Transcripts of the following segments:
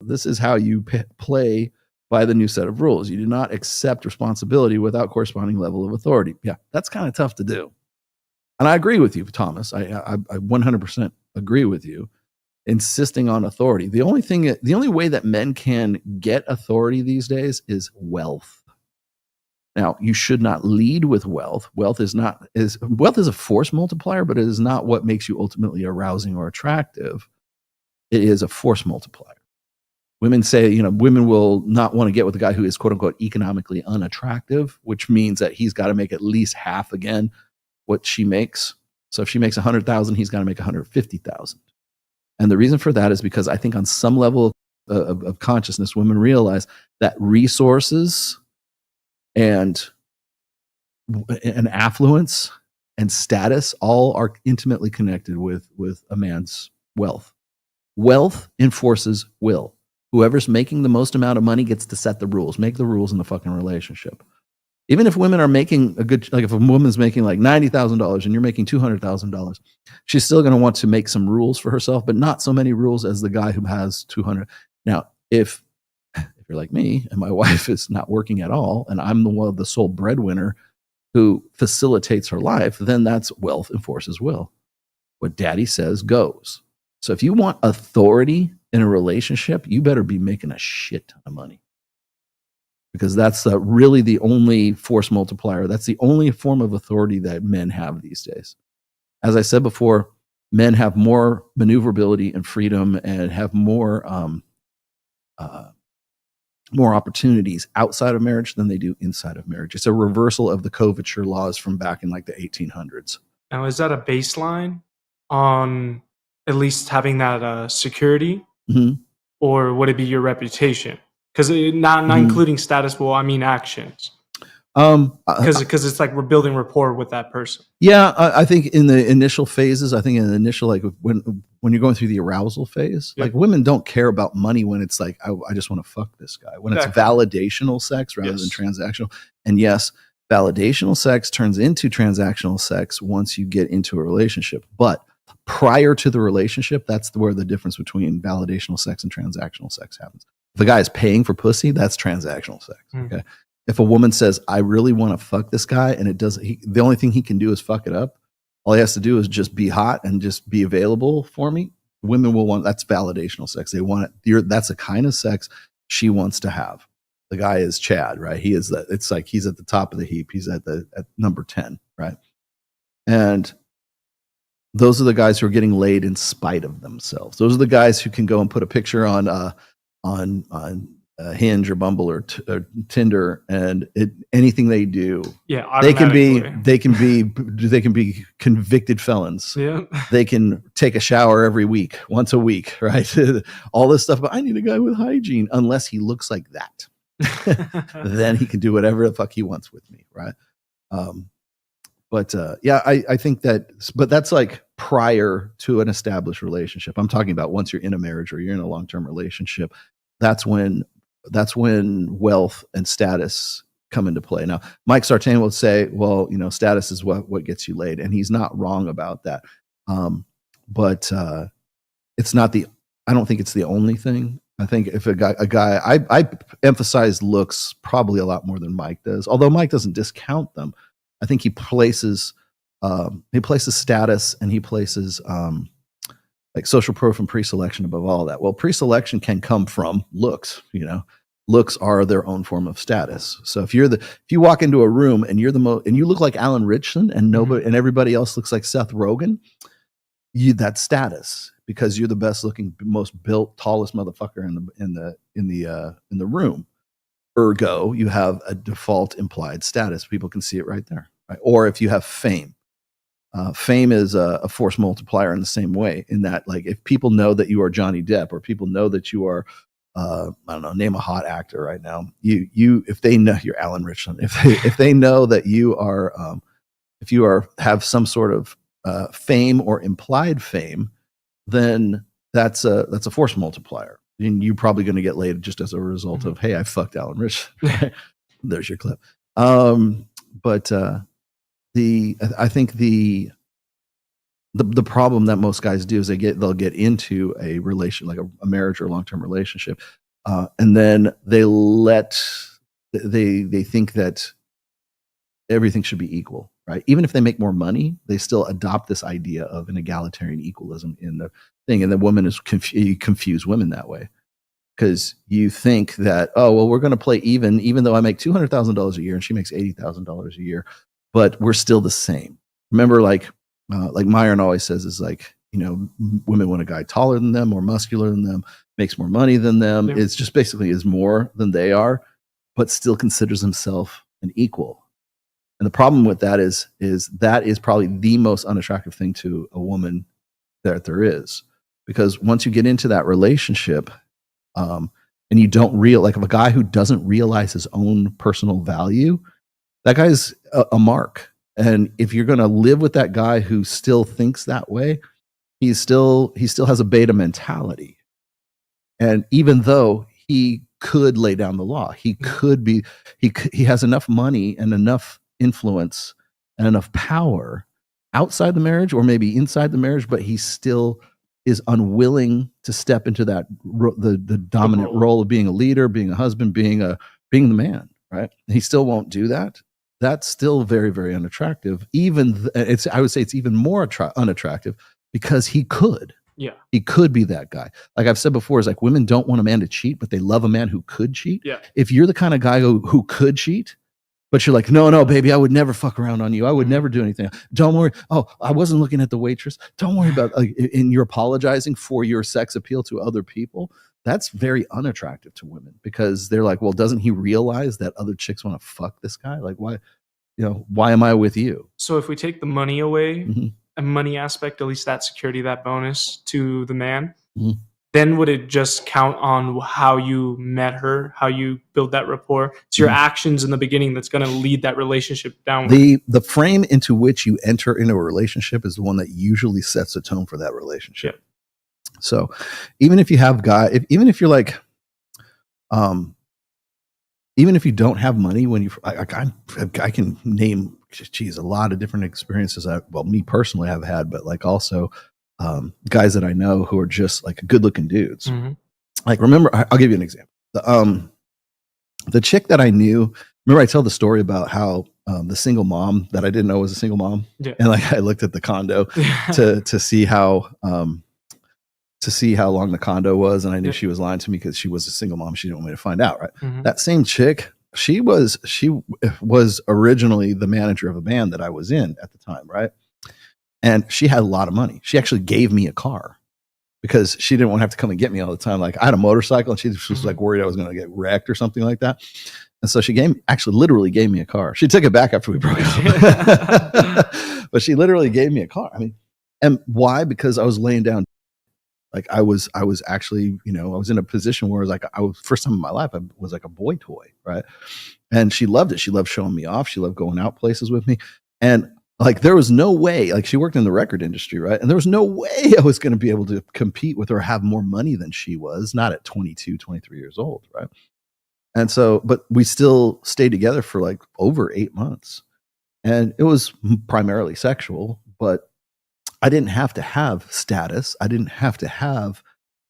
this is how you play by the new set of rules. You do not accept responsibility without corresponding level of authority. Yeah, that's kind of tough to do. And I agree with you, Thomas. I 100% agree with you. Insisting on authority. The only way that men can get authority these days is wealth. Now, you should not lead with wealth. Wealth is a force multiplier, but it is not what makes you ultimately arousing or attractive. It is a force multiplier. Women say, women will not want to get with a guy who is quote unquote economically unattractive, which means that he's got to make at least half again what she makes. So if she makes 100,000, he's got to make 150,000. And the reason for that is because I think on some level of consciousness, women realize that resources and affluence and status all are intimately connected with a man's wealth. Wealth enforces will. Whoever's making the most amount of money gets to set the rules, make the rules in the fucking relationship. Even if women are making if a woman's making like $90,000 and you're making $200,000, she's still going to want to make some rules for herself, but not so many rules as the guy who has 200. Now, if you're like me and my wife is not working at all, and I'm the sole breadwinner who facilitates her life, then that's wealth enforces will. What daddy says goes. So if you want authority in a relationship, you better be making a shit ton of money. Because that's really the only force multiplier. That's the only form of authority that men have these days. As I said before, men have more maneuverability and freedom and have more opportunities outside of marriage than they do inside of marriage. It's a reversal of the coverture laws from back in like the 1800s. Now, is that a baseline on at least having that security? Mm-hmm. Or would it be your reputation? Because not including status, well, I mean actions. Because it's like we're building rapport with that person. Yeah, I think in the initial phases, like when you're going through the arousal phase, like women don't care about money when it's like, I just want to fuck this guy. When it's validational sex rather than transactional. And yes, validational sex turns into transactional sex once you get into a relationship. But prior to the relationship, that's where the difference between validational sex and transactional sex happens. If a guy is paying for pussy, that's transactional sex. Okay. If a woman says, I really want to fuck this guy, and the only thing he can do is fuck it up. All he has to do is just be hot and just be available for me. Women will want, that's validational sex. They want it. That's the kind of sex she wants to have. The guy is Chad, right? It's like he's at the top of the heap. He's at number 10, right? And those are the guys who are getting laid in spite of themselves. Those are the guys who can go and put a picture on Hinge or Bumble or Tinder, and anything they do, they can be convicted felons. Yeah, they can take a shower once a week, right? All this stuff. But I need a guy with hygiene, unless he looks like that. Then he can do whatever the fuck he wants with me, right? I think but that's like prior to an established relationship. I'm talking about once you're in a marriage or you're in a long-term relationship. That's when wealth and status come into play. Now, Mike Sartain will say, well, status is what gets you laid. And he's not wrong about that. But it's not I don't think it's the only thing. I think if a guy, I emphasize looks probably a lot more than Mike does, although Mike doesn't discount them. I think he places status and he places like social proof and pre-selection above all that. Well, pre-selection can come from looks. Looks are their own form of status. So if you walk into a room and and you look like Alan Richson and and everybody else looks like Seth Rogen, that's status because you're the best looking, most built, tallest motherfucker in the room. Ergo, you have a default implied status. People can see it right there. Right? Or if you have fame. Fame is a force multiplier in the same way, in that, like, if people know that you are Johnny Depp, or people know that you are, I don't know, name a hot actor right now. If they know you're Alan Richland, if they know that you are, if you have some sort of fame or implied fame, then that's a force multiplier, and you're probably going to get laid just as a result of, hey, I fucked Alan Richland. There's your clip. I think the the problem that most guys do is they'll get into a relation, like a marriage or a long-term relationship, and then they think that everything should be equal, right? Even if they make more money, they still adopt this idea of an egalitarian equalism in the thing, and the woman is you confuse women that way, because you think that, oh well, we're going to play even though I make $200,000 a year and she makes $80,000 a year, but we're still the same. Remember, like Myron always says, is like, women want a guy taller than them, more muscular than them, makes more money than them. Yeah. It's just basically is more than they are, but still considers himself an equal. And the problem with that is that is probably the most unattractive thing to a woman that there is, because once you get into that relationship, and you don't like, if a guy who doesn't realize his own personal value, that guy's a mark. And if you're going to live with that guy who still thinks that way, he still has a beta mentality. And even though he could lay down the law, he has enough money and enough influence and enough power outside the marriage or maybe inside the marriage, but he still is unwilling to step into that the dominant role of being a leader, being a husband, being the man, right? And he still won't do that. That's still very, very unattractive. I would say it's even more unattractive because he could. Yeah. He could be that guy. Like I've said before, is like women don't want a man to cheat, but they love a man who could cheat. Yeah. If you're the kind of guy who could cheat, but you're like, no, baby, I would never fuck around on you. I would never do anything. Don't worry. Oh, I wasn't looking at the waitress. Don't worry about and you're apologizing for your sex appeal to other people. That's very unattractive to women, because they're like, well, doesn't he realize that other chicks want to fuck this guy? Like, why am I with you? So if we take the money away, Mm-hmm. a money aspect, at least that security, that bonus to the man, mm-hmm. then would it just count on how you met her, how you build that rapport? It's your actions in the beginning that's going to lead that relationship downward. The frame into which you enter into a relationship is the one that usually sets the tone for that relationship. Yeah. So even if you have even if you're like, even if you don't have money, when I can name, a lot of different experiences me personally have had, but like also guys that I know who are just like good looking dudes. Mm-hmm. Like, remember, I'll give you an example. The chick that I knew, remember I tell the story about how the single mom that I didn't know was a single mom. Yeah. And like I looked at the condo to see how long the condo was, and I knew she was lying to me because she was a single mom. She didn't want me to find out, right? Mm-hmm. That same chick, she was originally the manager of a band that I was in at the time, right? And she had a lot of money. She actually gave me a car because she didn't want to have to come and get me all the time. Like, I had a motorcycle, and she was like worried I was going to get wrecked or something like that. And so she literally gave me a car. She took it back after we broke up, but she literally gave me a car. I mean, and why? Because I was laying down. Like I was actually, I was in a position where first time in my life, I was like a boy toy, right? And she loved it. She loved showing me off. She loved going out places with me. And like, there was no way, like, she worked in the record industry, right? And there was no way I was going to be able to compete with her, have more money than she was, not at 22, 23 years old, right? And so, but we still stayed together for like over 8 months. And it was primarily sexual, but I didn't have to have status. I didn't have to have,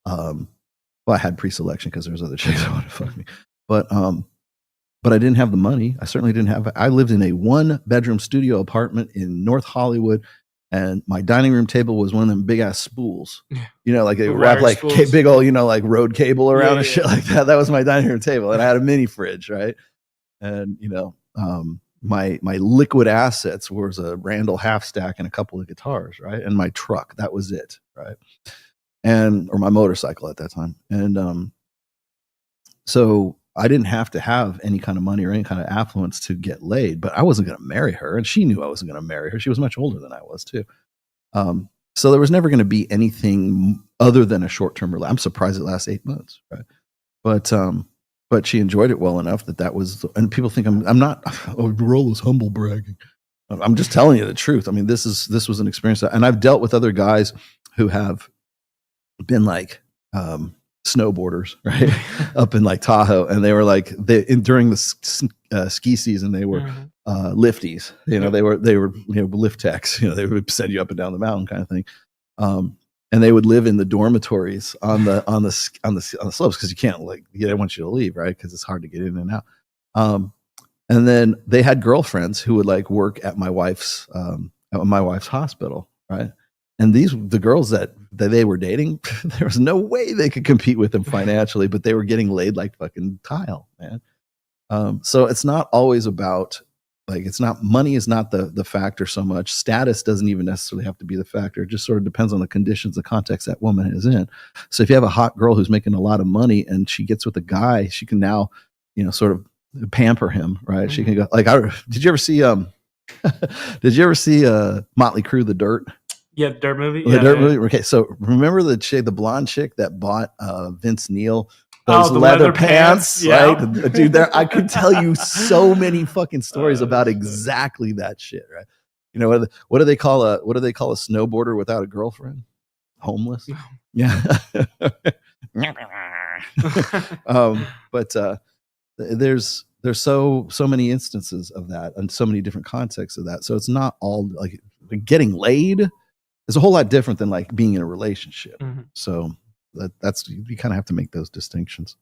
I had pre-selection because there was other chicks that wanted to fuck me, but I didn't have the money. I certainly didn't have. I lived in a 1-bedroom studio apartment in North Hollywood, and my dining room table was one of them big ass spools. Like they wrap like big old, like road cable around and shit like that. That was my dining room table, and I had a mini fridge, right? And my liquid assets was a Randall half stack and a couple of guitars, right? And my truck, that was it, right? Or my motorcycle at that time. And so I didn't have to have any kind of money or any kind of affluence to get laid, but I wasn't going to marry her. And she knew I wasn't going to marry her. She was much older than I was too. So there was never going to be anything other than a short-term relationship. I'm surprised it lasted 8 months, right? But she enjoyed it well enough that was, and people think I'm not, roll is humble bragging. I'm just telling you the truth. I mean, this was an experience and I've dealt with other guys who have been like, snowboarders, right? Up in like Tahoe. And they were like, during the ski season, they were lifties, they were lift techs, they would send you up and down the mountain kind of thing. And they would live in the dormitories on the slopes, because you can't, like, they want you to leave, right? Because it's hard to get in and out. And then they had girlfriends who would like work at my wife's hospital, right? And the girls that they were dating, there was no way they could compete with them financially, but they were getting laid like fucking tile, man. So it's not always about, like, money is not the factor so much. Status doesn't even necessarily have to be the factor. It just sort of depends on the conditions, the context that woman is in. So if you have a hot girl who's making a lot of money and she gets with a guy, she can now, sort of pamper him, right? She can go like, did you ever see Motley Crue, The Dirt? Yeah, the Dirt movie. The Dirt movie. Okay, so remember the blonde chick that bought Vince Neil those leather pants? Yeah. Right? Dude, I could tell you so many fucking stories about exactly that shit, right? What do they call a snowboarder without a girlfriend? Homeless. Yeah. But there's so many instances of that and so many different contexts of that. So it's not all like getting laid is a whole lot different than like being in a relationship. So that's, you kind of have to make those distinctions.